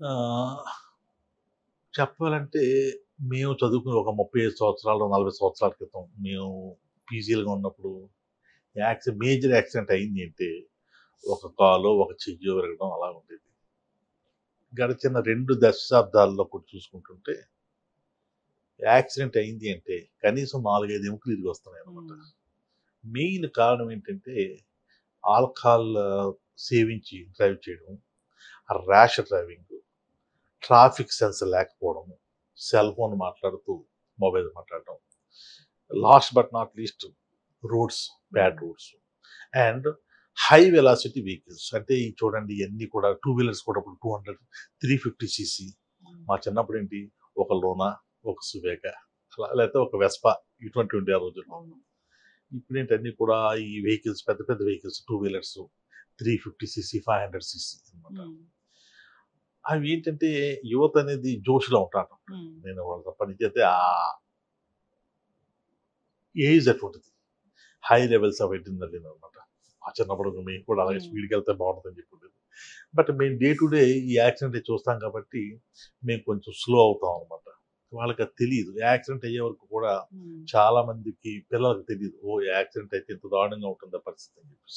ఆహ్, చెప్పాలంటే మేము చదువుకుని ఒక 35 సంవత్సరాలు, 40 సంవత్సరాల క్రితం మేము పీజీలుగా ఉన్నప్పుడు మేజర్ యాక్సిడెంట్ అయింది అంటే ఒక కాలో, ఒక చెయ్యో విరగడం అలా ఉండేది. గడిచిన 2 దశాబ్దాల్లో కూడా చూసుకుంటుంటే యాక్సిడెంట్ అయింది అంటే కనీసం 4, 5 ఎముకలు ఇరిగొస్తున్నాయన్నమాట. హ్మ్. మెయిన్ కారణం ఏంటంటే ఆల్కహాల్ సేవించి డ్రైవ్ చేయడం, ర్యాష్ డ్రైవింగ్, ట్రాఫిక్ సెన్స్ లేకపోవడము, సెల్ ఫోన్ మాట్లాడుతూ మొబైల్ మాట్లాడడం. Last but not least roads, bad roads and high velocity vehicles. అంటే ఈ చూడండి ఇయన్నీ కూడా టూ వీలర్స్ కూడా ఇప్పుడు 200, 350 సీసీ. హ్మ్. మా చిన్నప్పుడు ఏంటి ఒక లోనా, ఒక సువేగా అలా లేకపోతే ఒక వెస్పా ఇటువంటివి ఉండే ఆ రోజుల్లో. అవును. ఇప్పుడేంటి అన్నీ కూడా ఈ వెహికల్స్ పెద్ద పెద్ద vehicles two wheelers 350 CC, 500 CC అనమాట. హ్మ్. అవి ఏంటంటే యువత అనేది జోష్‌లో ఉంటారు. హ్మ్. నేను వాళ్ళతో పనిచేస్తే ఆ ఏజ్ అటువంటిది. హై లెవెల్స్ ఆఫ్ అడ్రినలిన్ అనమాట. మా చిన్నప్పుడు మేము కూడా అలాగే హ్మ్. స్పీడ్‌కెళ్తే బాగుంటుందని చెప్పి ఉండేది. బట్ మేము డే టు డే ఈ యాక్సిడెంట్ చూస్తాం కాబట్టి మేము కొంచెం స్లో అవుతాం అనమాట. వాళ్ళకది తెలీదు. యాక్సిడెంట్ అయ్యే వరకు కూడా హ్మ్. చాలా మందికి పిల్లలకి తెలీదు. ఓహ్! యాక్సిడెంట్ అయితే ఇంత దారుణంగా ఉంటుందా పరిస్థితి అని చెప్పేసి.